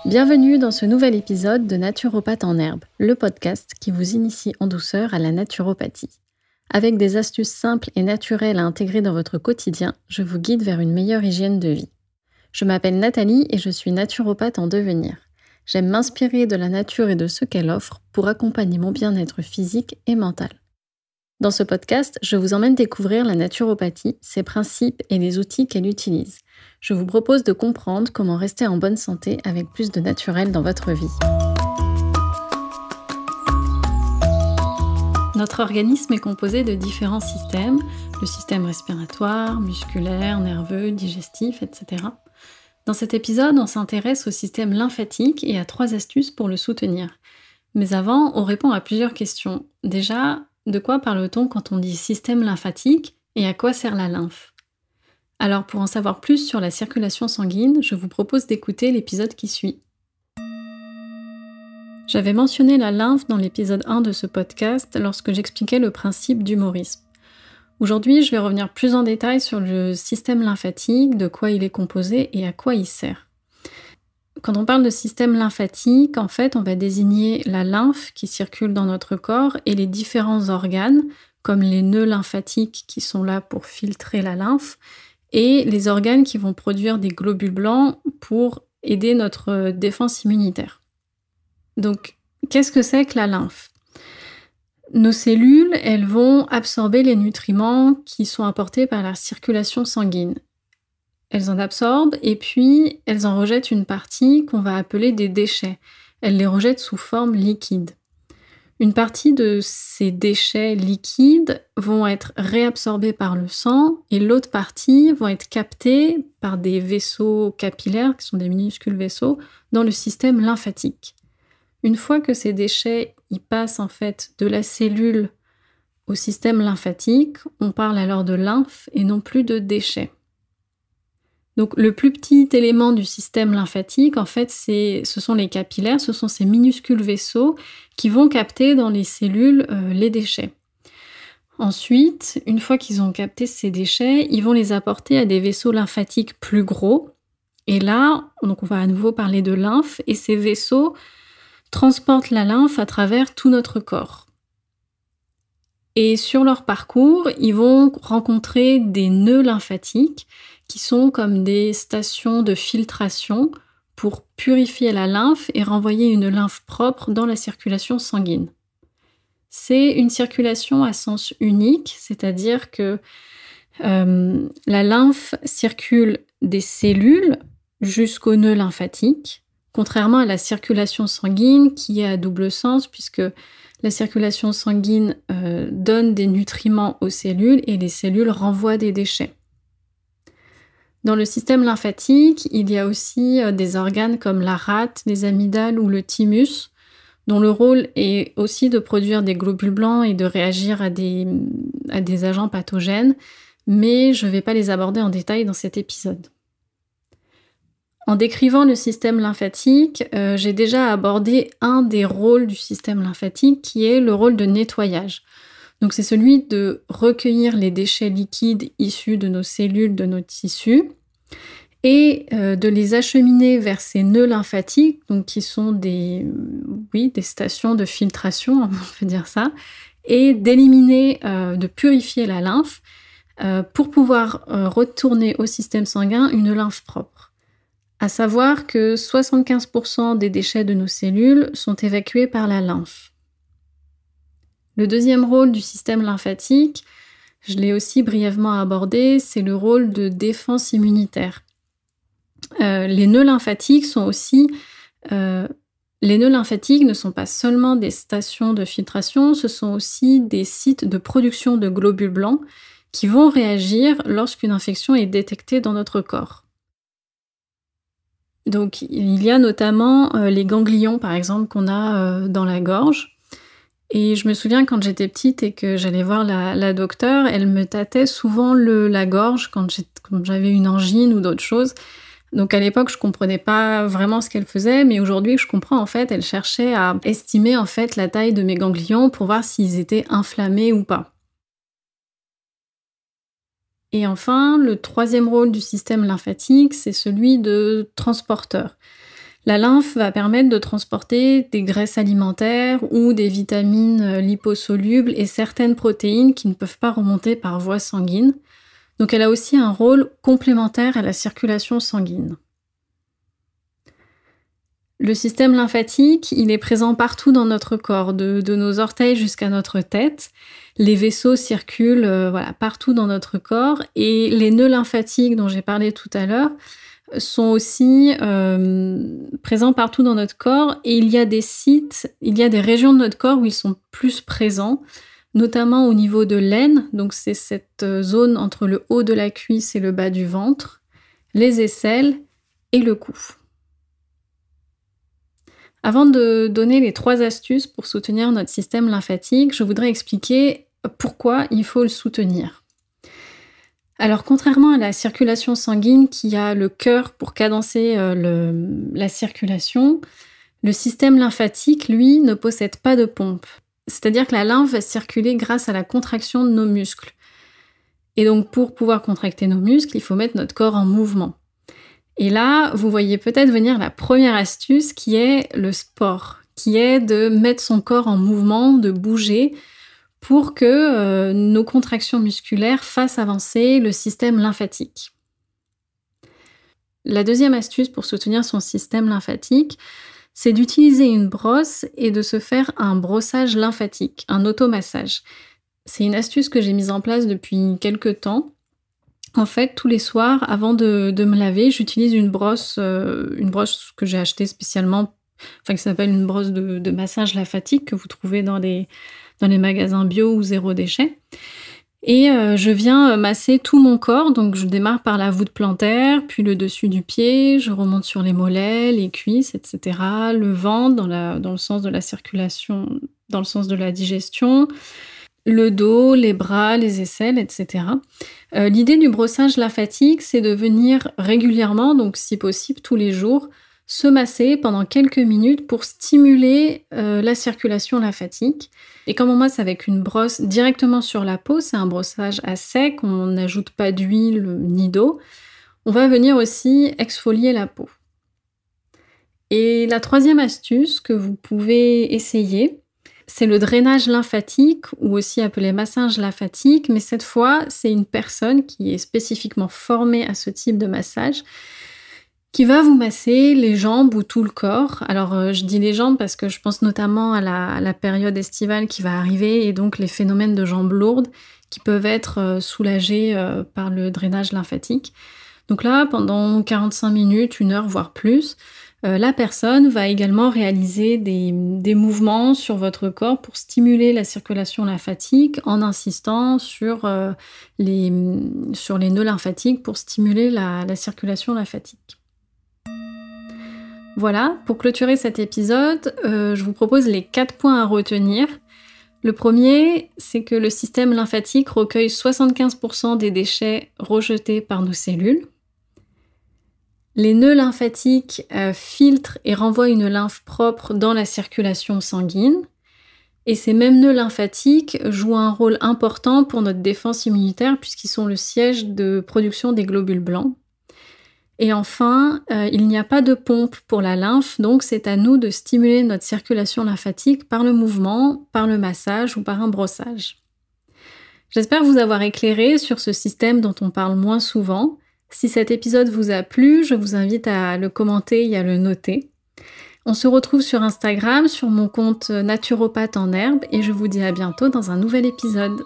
Bienvenue dans ce nouvel épisode de Naturopathe en herbe, le podcast qui vous initie en douceur à la naturopathie. Avec des astuces simples et naturelles à intégrer dans votre quotidien, je vous guide vers une meilleure hygiène de vie. Je m'appelle Nathalie et je suis naturopathe en devenir. J'aime m'inspirer de la nature et de ce qu'elle offre pour accompagner mon bien-être physique et mental. Dans ce podcast, je vous emmène découvrir la naturopathie, ses principes et les outils qu'elle utilise. Je vous propose de comprendre comment rester en bonne santé avec plus de naturel dans votre vie. Notre organisme est composé de différents systèmes, le système respiratoire, musculaire, nerveux, digestif, etc. Dans cet épisode, on s'intéresse au système lymphatique et à 3 astuces pour le soutenir. Mais avant, on répond à plusieurs questions. Déjà, de quoi parle-t-on quand on dit système lymphatique et à quoi sert la lymphe ? Alors pour en savoir plus sur la circulation sanguine, je vous propose d'écouter l'épisode qui suit. J'avais mentionné la lymphe dans l'épisode 1 de ce podcast lorsque j'expliquais le principe d'humorisme. Aujourd'hui, je vais revenir plus en détail sur le système lymphatique, de quoi il est composé et à quoi il sert. Quand on parle de système lymphatique, en fait, on va désigner la lymphe qui circule dans notre corps et les différents organes, comme les nœuds lymphatiques qui sont là pour filtrer la lymphe, et les organes qui vont produire des globules blancs pour aider notre défense immunitaire. Donc, qu'est-ce que c'est que la lymphe ? Nos cellules, elles vont absorber les nutriments qui sont apportés par la circulation sanguine. Elles en absorbent et puis elles en rejettent une partie qu'on va appeler des déchets. Elles les rejettent sous forme liquide. Une partie de ces déchets liquides vont être réabsorbés par le sang et l'autre partie vont être captées par des vaisseaux capillaires, qui sont des minuscules vaisseaux, dans le système lymphatique. Une fois que ces déchets y passent en fait de la cellule au système lymphatique, on parle alors de lymphe et non plus de déchets. Donc le plus petit élément du système lymphatique, en fait, ce sont les capillaires, ce sont ces minuscules vaisseaux qui vont capter dans les cellules les déchets. Ensuite, une fois qu'ils ont capté ces déchets, ils vont les apporter à des vaisseaux lymphatiques plus gros. Et là, donc on va à nouveau parler de lymphe, et ces vaisseaux transportent la lymphe à travers tout notre corps. Et sur leur parcours, ils vont rencontrer des nœuds lymphatiques qui sont comme des stations de filtration pour purifier la lymphe et renvoyer une lymphe propre dans la circulation sanguine. C'est une circulation à sens unique, c'est-à-dire que la lymphe circule des cellules jusqu'aux nœuds lymphatiques, contrairement à la circulation sanguine qui est à double sens puisque la circulation sanguine donne des nutriments aux cellules et les cellules renvoient des déchets. Dans le système lymphatique, il y a aussi des organes comme la rate, les amygdales ou le thymus, dont le rôle est aussi de produire des globules blancs et de réagir à des agents pathogènes, mais je ne vais pas les aborder en détail dans cet épisode. En décrivant le système lymphatique, j'ai déjà abordé un des rôles du système lymphatique qui est le rôle de nettoyage. Donc c'est celui de recueillir les déchets liquides issus de nos cellules, de nos tissus, et de les acheminer vers ces nœuds lymphatiques, donc qui sont des stations de filtration, on peut dire ça, et d'éliminer, de purifier la lymphe pour pouvoir retourner au système sanguin une lymphe propre. À savoir que 75% des déchets de nos cellules sont évacués par la lymphe. Le deuxième rôle du système lymphatique, je l'ai aussi brièvement abordé, c'est le rôle de défense immunitaire. Les nœuds lymphatiques ne sont pas seulement des stations de filtration, ce sont aussi des sites de production de globules blancs qui vont réagir lorsqu'une infection est détectée dans notre corps. Donc il y a notamment les ganglions, par exemple, qu'on a dans la gorge. Et je me souviens quand j'étais petite et que j'allais voir la docteure, elle me tâtait souvent la gorge quand j'avais une angine ou d'autres choses. Donc à l'époque, je comprenais pas vraiment ce qu'elle faisait, mais aujourd'hui je comprends, en fait, elle cherchait à estimer en fait la taille de mes ganglions pour voir s'ils étaient inflammés ou pas. Et enfin, le troisième rôle du système lymphatique, c'est celui de transporteur. La lymphe va permettre de transporter des graisses alimentaires ou des vitamines liposolubles et certaines protéines qui ne peuvent pas remonter par voie sanguine. Donc elle a aussi un rôle complémentaire à la circulation sanguine. Le système lymphatique, il est présent partout dans notre corps, de nos orteils jusqu'à notre tête. Les vaisseaux circulent partout dans notre corps et les nœuds lymphatiques dont j'ai parlé tout à l'heure sont aussi présents partout dans notre corps, et il y a des régions de notre corps où ils sont plus présents, notamment au niveau de l'aine, donc c'est cette zone entre le haut de la cuisse et le bas du ventre, les aisselles et le cou. Avant de donner les 3 astuces pour soutenir notre système lymphatique, je voudrais expliquer pourquoi il faut le soutenir. Alors, contrairement à la circulation sanguine qui a le cœur pour cadencer la circulation, le système lymphatique, lui, ne possède pas de pompe. C'est-à-dire que la lymphe va circuler grâce à la contraction de nos muscles. Et donc, pour pouvoir contracter nos muscles, il faut mettre notre corps en mouvement. Et là, vous voyez peut-être venir la première astuce qui est le sport, qui est de mettre son corps en mouvement, de bouger, pour que nos contractions musculaires fassent avancer le système lymphatique. La deuxième astuce pour soutenir son système lymphatique, c'est d'utiliser une brosse et de se faire un brossage lymphatique, un automassage. C'est une astuce que j'ai mise en place depuis quelques temps. En fait, tous les soirs, avant de me laver, j'utilise une brosse que j'ai achetée spécialement, qui s'appelle une brosse de massage lymphatique que vous trouvez dans les magasins bio ou zéro déchet. Et je viens masser tout mon corps, donc je démarre par la voûte plantaire, puis le dessus du pied, je remonte sur les mollets, les cuisses, etc., le ventre dans le sens de la circulation, dans le sens de la digestion, le dos, les bras, les aisselles, etc. L'idée du brossage lymphatique, c'est de venir régulièrement, donc si possible tous les jours, se masser pendant quelques minutes pour stimuler la circulation lymphatique. Et comme on masse avec une brosse directement sur la peau, c'est un brossage à sec, on n'ajoute pas d'huile ni d'eau, on va venir aussi exfolier la peau. Et la troisième astuce que vous pouvez essayer, c'est le drainage lymphatique, ou aussi appelé massage lymphatique, mais cette fois, c'est une personne qui est spécifiquement formée à ce type de massage, qui va vous masser les jambes ou tout le corps. Alors, je dis les jambes parce que je pense notamment à la période estivale qui va arriver, et donc les phénomènes de jambes lourdes qui peuvent être soulagés par le drainage lymphatique. Donc là, pendant 45 minutes, 1 heure, voire plus, la personne va également réaliser des mouvements sur votre corps pour stimuler la circulation lymphatique en insistant sur les nœuds lymphatiques pour stimuler la circulation lymphatique. Voilà, pour clôturer cet épisode, je vous propose les 4 points à retenir. Le premier, c'est que le système lymphatique recueille 75% des déchets rejetés par nos cellules. Les nœuds lymphatiques filtrent et renvoient une lymphe propre dans la circulation sanguine. Et ces mêmes nœuds lymphatiques jouent un rôle important pour notre défense immunitaire puisqu'ils sont le siège de production des globules blancs. Et enfin, il n'y a pas de pompe pour la lymphe, donc c'est à nous de stimuler notre circulation lymphatique par le mouvement, par le massage ou par un brossage. J'espère vous avoir éclairé sur ce système dont on parle moins souvent. Si cet épisode vous a plu, je vous invite à le commenter et à le noter. On se retrouve sur Instagram, sur mon compte naturopathe en herbe, et je vous dis à bientôt dans un nouvel épisode.